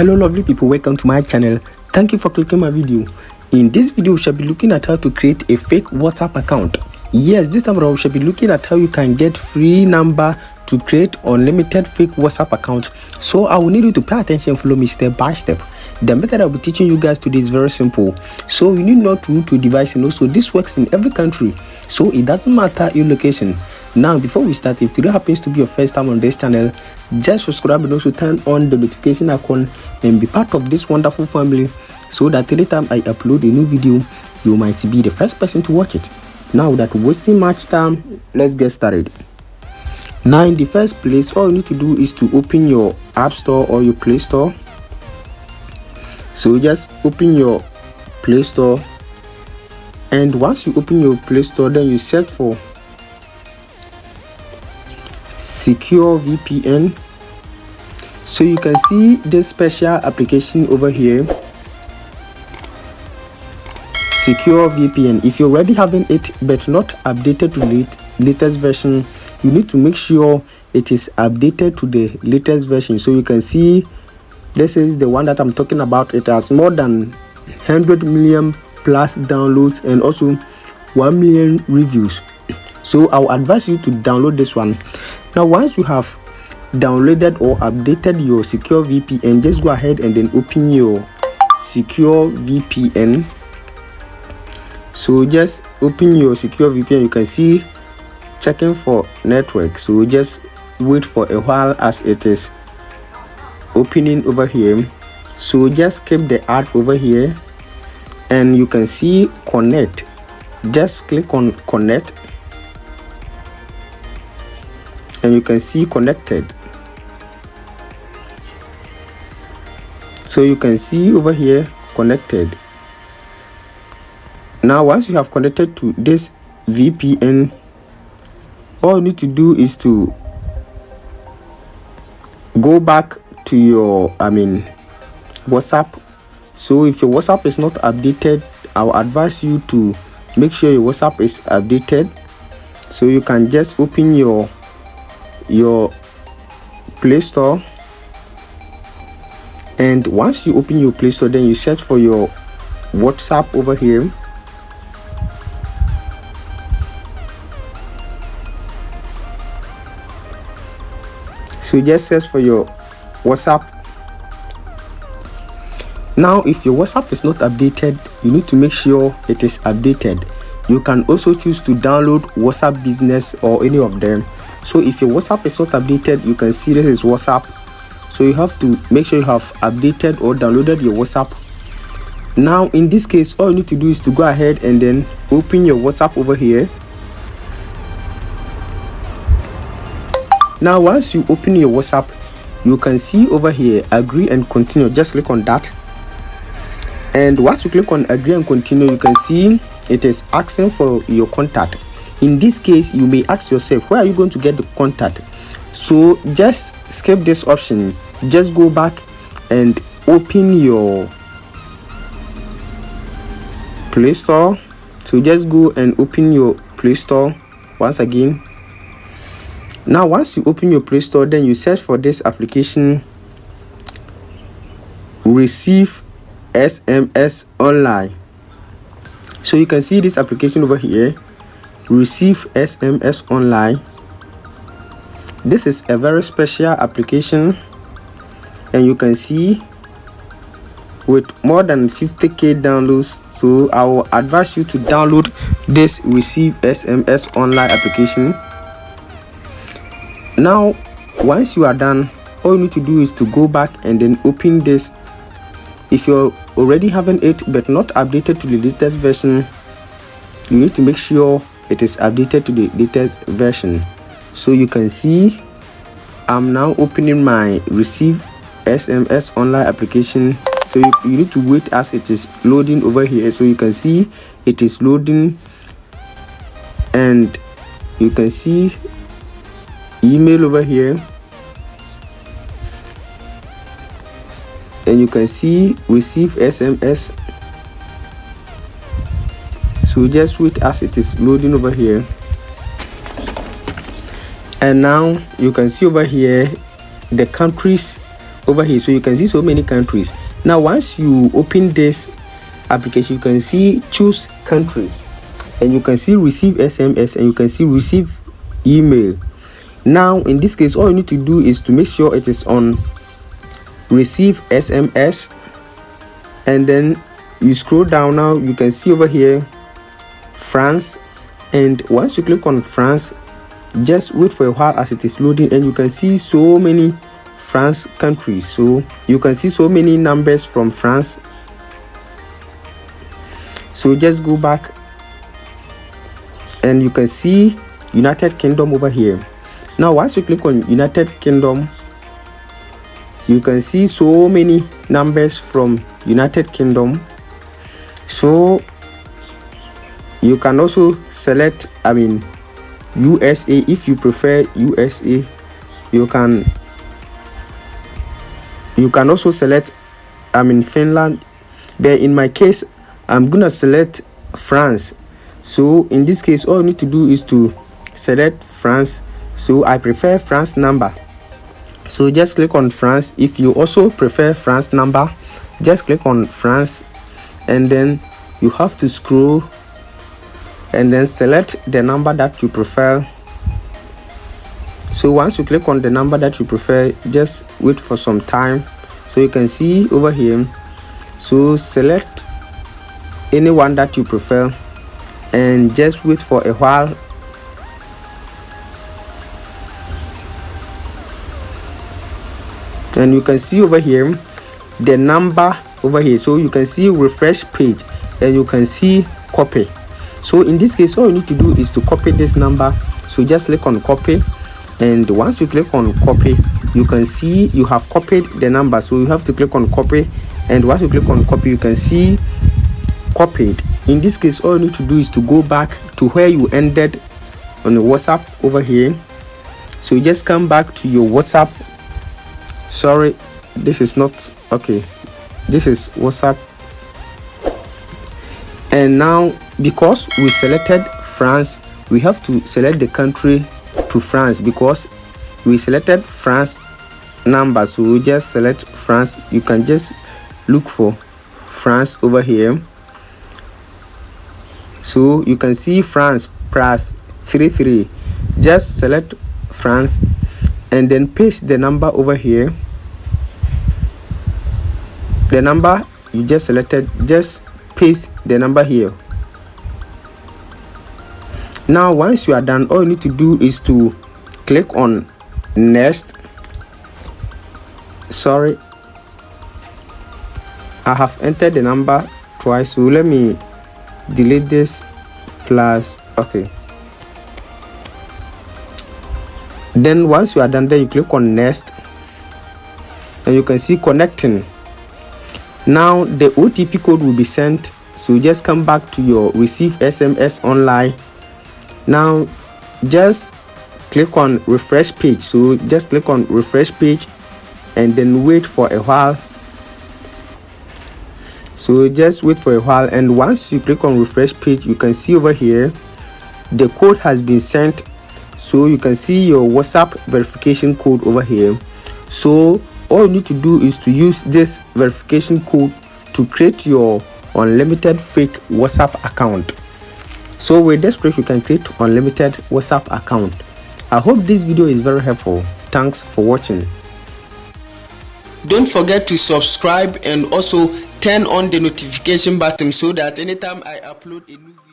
Hello lovely people, welcome to my channel. Thank you for clicking my video. In this video we shall be looking at how to create a fake WhatsApp account. Yes, this time around we shall be looking at how you can get free number to create unlimited fake WhatsApp account. So I will need you to pay attention and follow me step by step. The method I'll be teaching you guys today is very simple. So you need not to root your device, and also this works in every country, so it doesn't matter your location. Now before we start, if today happens to be your first time on this channel, just subscribe and also turn on the notification icon and be part of this wonderful family, so that every time I upload a new video you might be the first person to watch it. Now without wasting much time, let's get started. Now in the first place, all you need to do is to open your App Store or your Play Store. So just open your Play Store, and once you open your Play Store, then you search for Secure VPN. So you can see this special application over here, Secure VPN. If you're already having it but not updated to the latest version, you need to make sure it is updated to the latest version. So you can see this is the one that I'm talking about. It has more than 100 million plus downloads and also 1 million reviews. So I'll advise you to download this one. Now once you have downloaded or updated your Secure VPN, just go ahead and then open your Secure VPN. So just open your Secure VPN. You can see checking for network, so just wait for a while as it is opening over here. So just skip the ad over here and you can see connect. Just click on connect and you can see connected. So you can see over here connected. Now once you have connected to this VPN, all you need to do is to go back to your WhatsApp. So if your WhatsApp is not updated, I'll advise you to make sure your WhatsApp is updated. So you can just open your Play Store, and once you open your Play Store, then you search for your WhatsApp over here. So just search for your WhatsApp. Now if your WhatsApp is not updated, you need to make sure it is updated. You can also choose to download WhatsApp Business or any of them. So if your WhatsApp is not updated, you can see this is WhatsApp. So you have to make sure you have updated or downloaded your WhatsApp. Now in this case, all you need to do is to go ahead and then open your WhatsApp over here. Now once you open your WhatsApp, you can see over here agree and continue. Just click on that, and once you click on agree and continue, you can see it is asking for your contact. In this case, you may ask yourself, where are you going to get the contact? So just skip this option. Just go back and open your Play Store. So just go and open your Play Store once again. Now once you open your Play Store, then you search for this application, Receive SMS Online. So you can see this application over here, Receive SMS Online. This is a very special application, and you can see with more than 50,000 downloads. So I will advise you to download this Receive SMS Online application. Now once you are done, all you need to do is to go back and then open this. If you're already having it but not updated to the latest version, you need to make sure it is updated to the latest version. So you can see I'm now opening my Receive SMS Online application. So you need to wait as it is loading over here. So you can see it is loading, and you can see email over here, and you can see receive SMS. So just wait as it is loading over here. And now you can see over here the countries over here. So you can see so many countries. Now once you open this application, you can see choose country, and you can see receive SMS, and you can see receive email. Now in this case, all you need to do is to make sure it is on receive SMS, and then you scroll down. Now you can see over here France, and once you click on France, just wait for a while as it is loading, and you can see so many France countries. So you can see so many numbers from France. So just go back, and you can see United Kingdom over here. Now once you click on United Kingdom, you can see so many numbers from United Kingdom. So you can also select USA if you prefer USA. You can also select Finland, but in my case I'm gonna select France. So in this case, all you need to do is to select France. So I prefer France number, so just click on France. If you also prefer France number, just click on France, and then you have to scroll and then select the number that you prefer. So once you click on the number that you prefer, just wait for some time. So you can see over here, so select any one that you prefer and just wait for a while. And you can see over here the number over here. So you can see refresh page, and you can see copy. So in this case, all you need to do is to copy this number. So just click on copy, and once you click on copy, you can see you have copied the number. So you have to click on copy, and once you click on copy, you can see copied. In this case, all you need to do is to go back to where you ended on the WhatsApp over here. So you just come back to your WhatsApp. Sorry, this is not okay. This is WhatsApp. And now because we selected France, we have to select the country to France because we selected France number. So we just select France. You can just look for France over here. So you can see France plus 33. Just select France and then paste the number over here. The number you just selected, just paste the number here. Now once you are done, all you need to do is to click on next. Sorry, I have entered the number twice, so let me delete this plus. Okay, then once you are done, then you click on next, and you can see connecting. Now the OTP code will be sent, so just come back to your receive SMS online. Now just click on refresh page. So just click on refresh page and then wait for a while. So just wait for a while, and once you click on refresh page, you can see over here the code has been sent. So you can see your WhatsApp verification code over here. So all you need to do is to use this verification code to create your unlimited fake WhatsApp account. So with this trick, you can create unlimited WhatsApp account. I hope this video is very helpful. Thanks for watching. Don't forget to subscribe and also turn on the notification button so that anytime I upload a new video